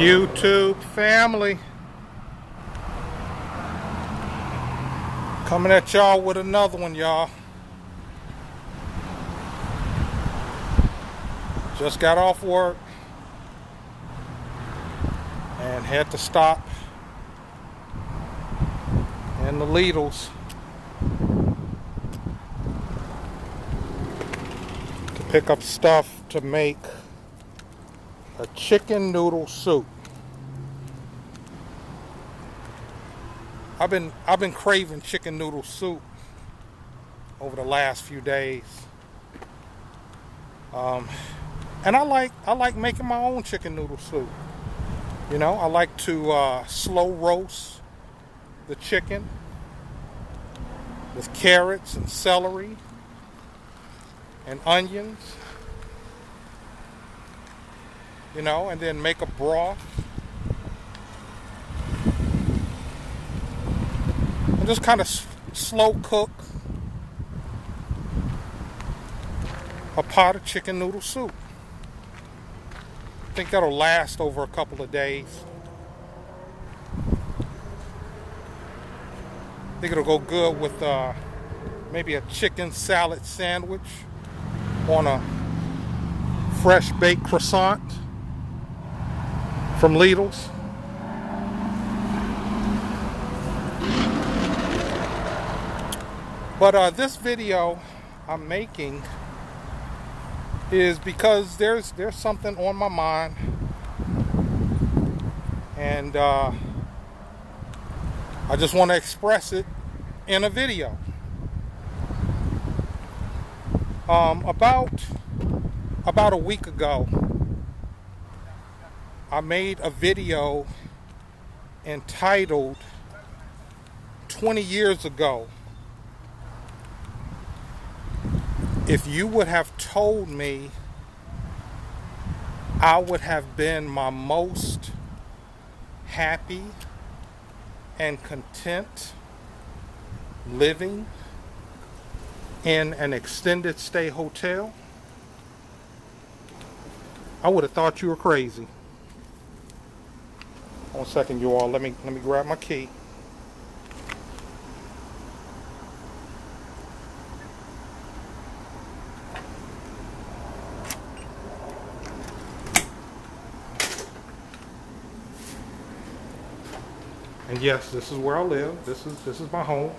YouTube family, coming at y'all with another one, y'all. Just got off work and had to stop in the Lidl's to pick up stuff to make a chicken noodle soup. I've been craving chicken noodle soup over the last few days, and I like making my own chicken noodle soup. You know, I like to slow roast the chicken with carrots and celery and onions. You know, and then make a broth. And just kind of slow cook a pot of chicken noodle soup. I think that'll last over a couple of days. I think it'll go good with maybe a chicken salad sandwich on a fresh baked croissant from Lidl's. But this video I'm making is because there's something on my mind, and I just want to express it in a video. About a week ago, I made a video entitled 20 years ago, if you would have told me I would have been my most happy and content living in an extended stay hotel, I would have thought you were crazy. One second, you all. Let me grab my key. And yes, this is where I live. This is my home.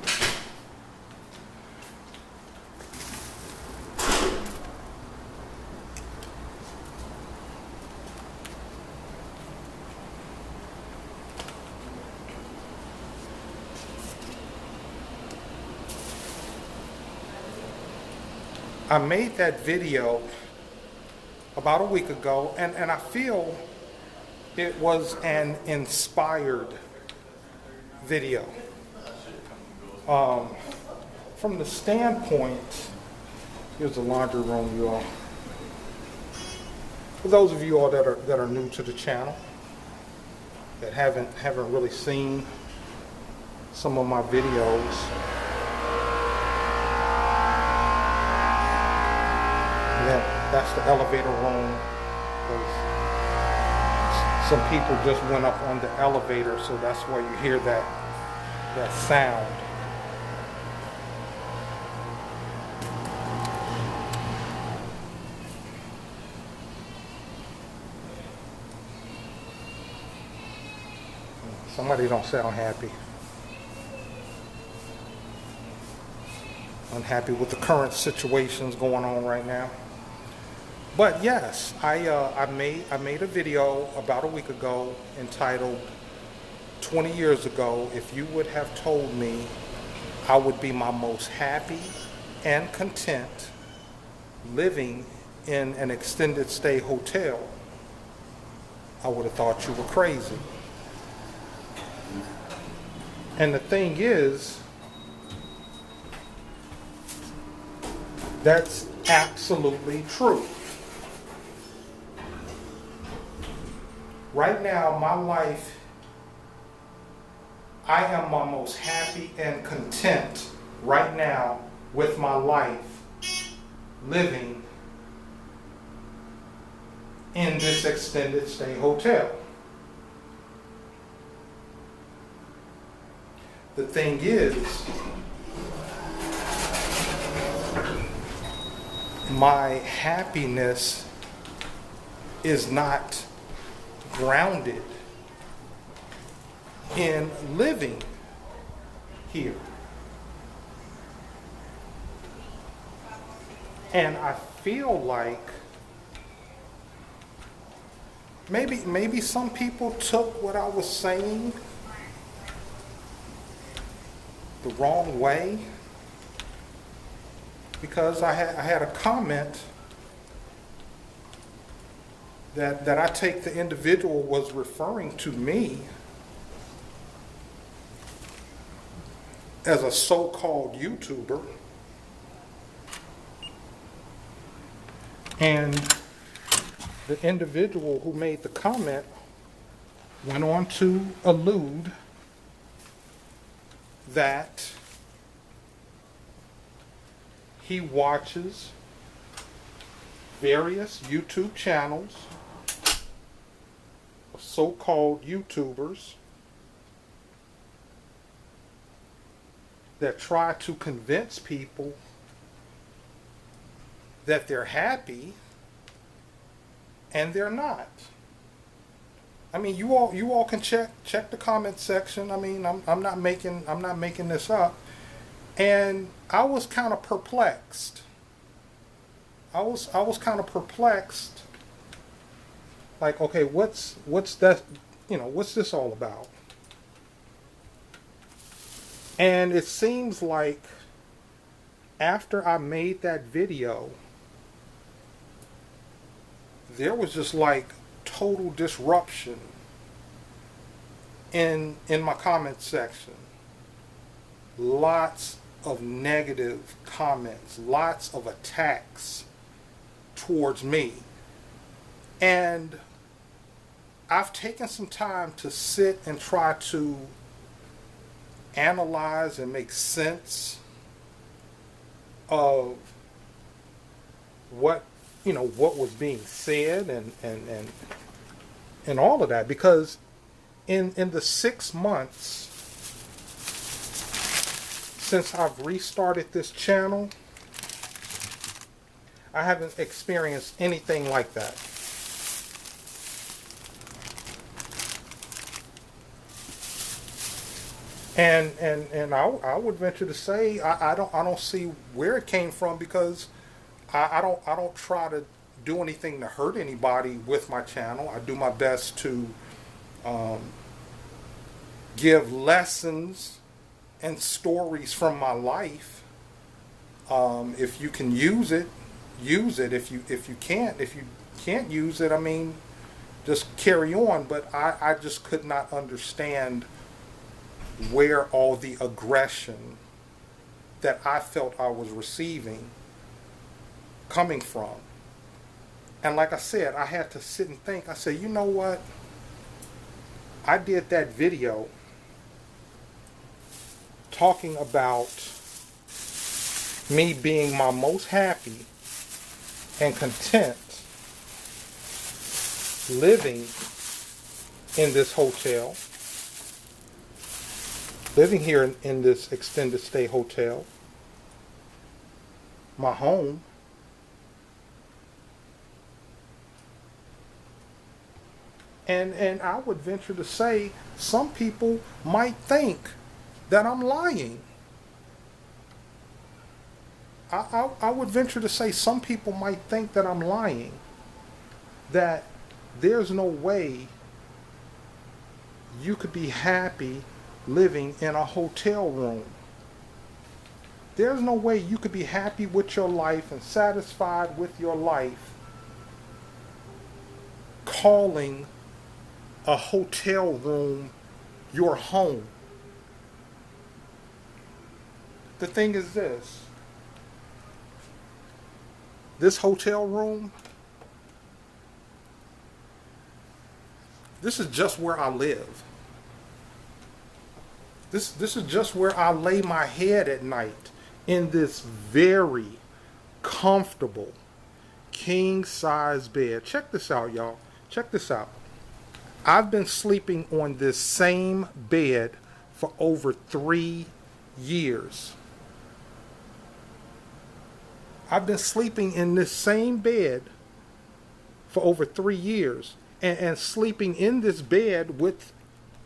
I made that video about a week ago, and I feel it was an inspired video. From the standpoint, here's the laundry room, you all. For those of you all that are new to the channel, that haven't really seen some of my videos, that's the elevator room. Some people just went up on the elevator, so that's why you hear that sound. Somebody don't sound happy. Unhappy with the current situations going on right now. But yes, I made a video about a week ago entitled 20 years ago, if you would have told me I would be my most happy and content living in an extended stay hotel, I would have thought you were crazy. And the thing is, that's absolutely true. Right now, my life, I am my most happy and content right now with my life living in this extended stay hotel. the thing is, my happiness is not grounded in living here. And I feel like maybe some people took what I was saying the wrong way, because I had a comment that I take the individual was referring to me as a so-called YouTuber. And the individual who made the comment went on to allude that he watches various YouTube channels of so-called YouTubers that try to convince people that they're happy and they're not. I mean, you all can check the comment section. I mean, I'm not making this up. And I was kind of perplexed. I was kind of perplexed. Like, okay, what's that? What's this all about? And it seems like after I made that video, there was just like total disruption in my comment section. Lots of negative comments, lots of attacks towards me. And I've taken some time to sit and try to analyze and make sense of what was being said and all of that, because in the 6 months since I've restarted this channel, I haven't experienced anything like that. And I would venture to say I don't see where it came from, because I don't try to do anything to hurt anybody with my channel. I do my best to give lessons and stories from my life. If you can use it, use it. If you can't use it, I mean, just carry on. But I just could not understand where all the aggression that I felt I was receiving coming from. And like I said, I had to sit and think. I said, you know what? I did that video talking about me being my most happy and content living in this hotel, living here in this extended stay hotel, my home. And I would venture to say some people might think that I'm lying. I would venture to say some people might think that I'm lying, that there's no way you could be happy living in a hotel room. There's no way you could be happy with your life and satisfied with your life calling a hotel room your home. The thing is this hotel room, this is just where I live. This is just where I lay my head at night, in this very comfortable king size bed. Check this out, y'all. Check this out. I've been sleeping on this same bed for over 3 years. I've been sleeping in this same bed for over 3 years, and sleeping in this bed with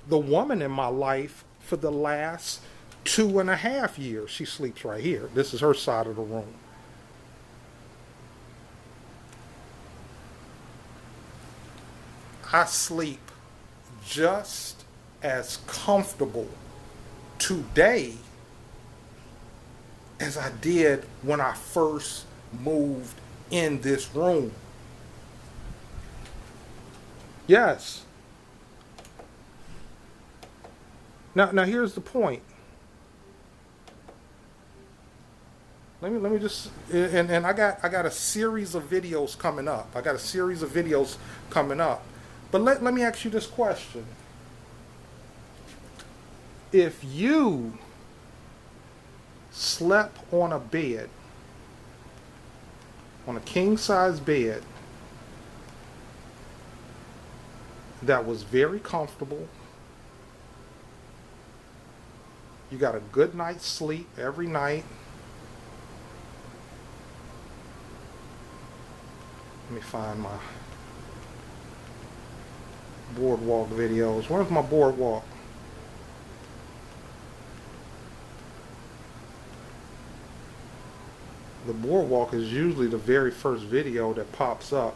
the woman in my life for the last 2.5 years. She sleeps right here. This is her side of the room. I sleep just as comfortable today as I did when I first moved in this room. Yes. Now here's the point. Let me just and I got a series of videos coming up. But let me ask you this question. If you slept on a bed, on a king-size bed that was very comfortable, you got a good night's sleep every night. Let me find my boardwalk videos. Where's my boardwalk? The boardwalk is usually the very first video that pops up.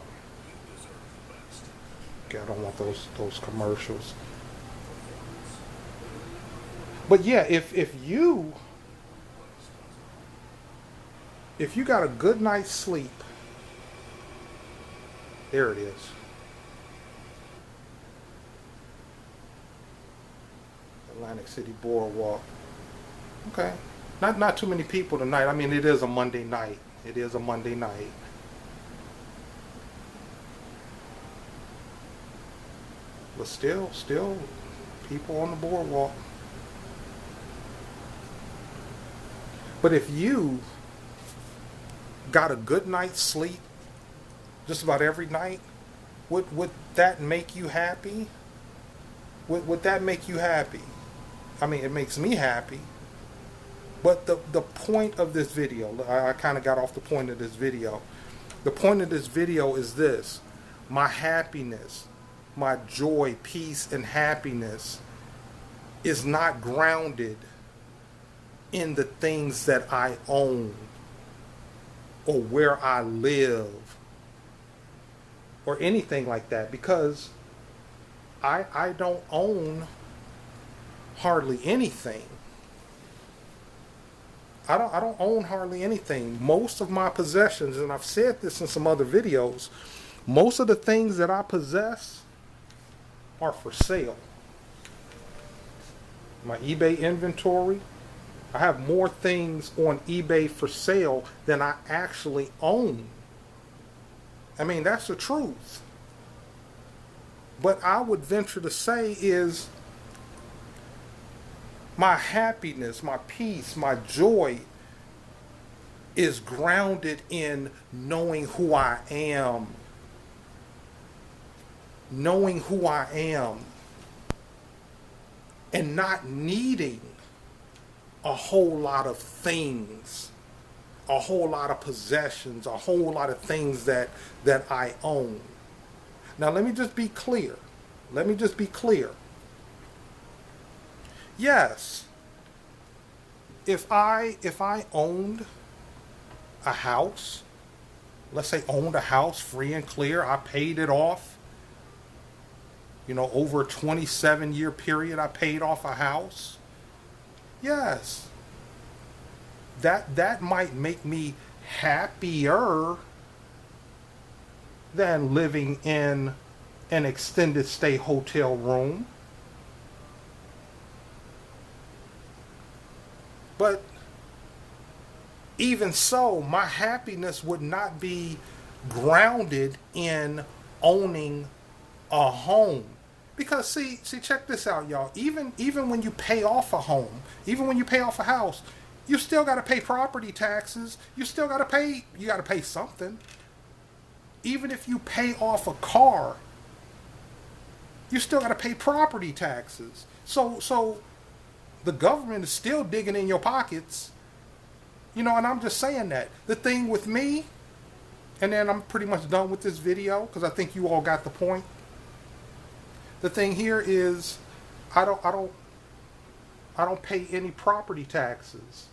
Okay, I don't want those commercials. But yeah, if you got a good night's sleep, there it is. Atlantic City Boardwalk. Okay. Not too many people tonight. I mean, it is a Monday night. But still people on the boardwalk. But if you got a good night's sleep just about every night, would that make you happy? Would that make you happy? I mean, it makes me happy. But the point of this video, I kind of got off the point of this video. The point of this video is this. My happiness, my joy, peace, and happiness is not grounded in the things that I own or where I live or anything like that, because I don't own hardly anything. I don't own hardly anything. Most of my possessions, and I've said this in some other videos, most of the things that I possess are for sale. My eBay inventory, I have more things on eBay for sale than I actually own. I mean, that's the truth. But I would venture to say is my happiness, my peace, my joy is grounded in knowing who I am. Knowing who I am. And not needing a whole lot of things, a whole lot of possessions, a whole lot of things that I own. Now let me just be clear. Yes, if I owned a house, let's say owned a house free and clear, I paid it off, over a 27-year period, I paid off a house. Yes, that might make me happier than living in an extended stay hotel room. But even so, my happiness would not be grounded in owning a home. Because see, check this out, y'all. Even when you pay off a home, even when you pay off a house, you still got to pay property taxes. You got to pay something. Even if you pay off a car, you still got to pay property taxes. So the government is still digging in your pockets. You know, and I'm just saying that. The thing with me, and then I'm pretty much done with this video because I think you all got the point. The thing here is I don't pay any property taxes.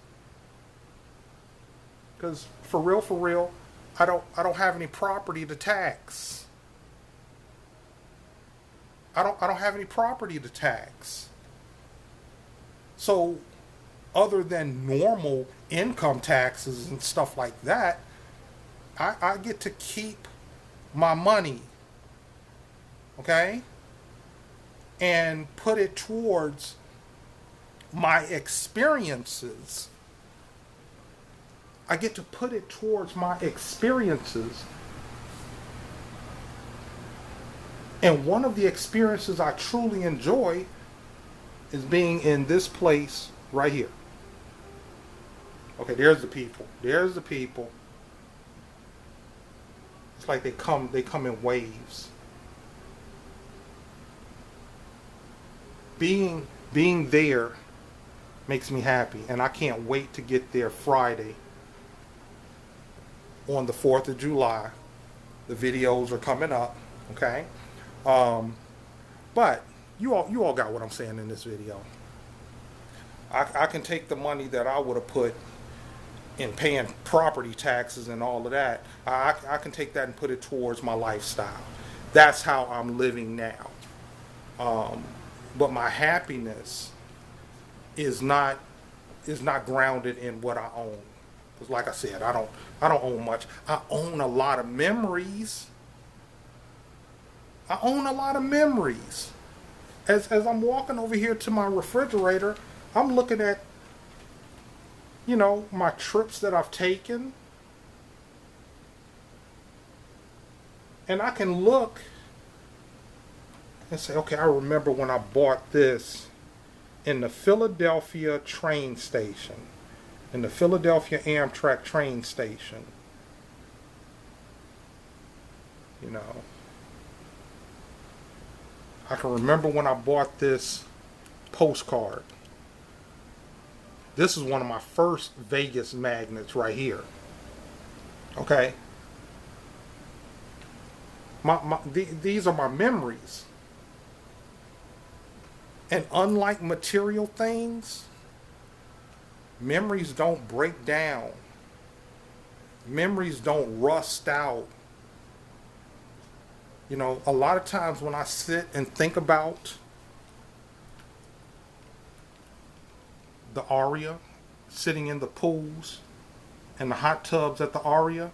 Because for real, I don't have any property to tax. I don't have any property to tax. So other than normal income taxes and stuff like that, I get to keep my money, okay? And put it towards my experiences. I get to put it towards my experiences. And one of the experiences I truly enjoy is being in this place right here. Okay, there's the people. There's the people. It's like they come in waves. Being there makes me happy, and I can't wait to get there Friday on the 4th of July. The videos are coming up, okay? But you all got what I'm saying in this video. I can take the money that I would have put in paying property taxes and all of that. I can take that and put it towards my lifestyle. That's how I'm living now. But my happiness is not grounded in what I own. Because like I said, I don't own much. I own a lot of memories. I own a lot of memories. As I'm walking over here to my refrigerator, I'm looking at, you know, my trips that I've taken. And I can look and say, okay, I remember when I bought this in the Philadelphia train station, in the Philadelphia Amtrak train station. You know, I can remember when I bought this postcard. This is one of my first Vegas magnets right here. Okay? These are my memories. And unlike material things, memories don't break down. Memories don't rust out. You know, a lot of times when I sit and think about the Aria, sitting in the pools and the hot tubs at the Aria,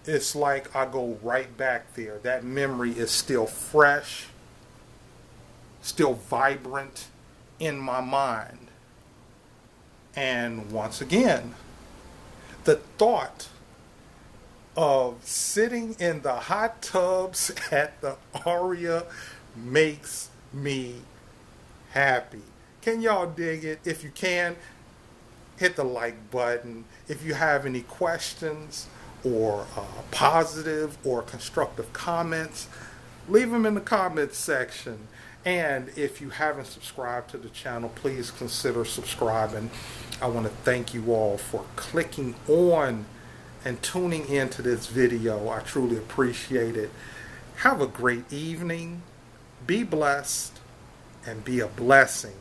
it's like I go right back there. That memory is still fresh, still vibrant in my mind. And once again, the thought of sitting in the hot tubs at the Aria makes me happy. Can y'all dig it? If you can, hit the like button. If you have any questions or positive or constructive comments, leave them in the comments section. And if you haven't subscribed to the channel, please consider subscribing. I want to thank you all for clicking on and tuning into this video. I truly appreciate it. Have a great evening. Be blessed and be a blessing.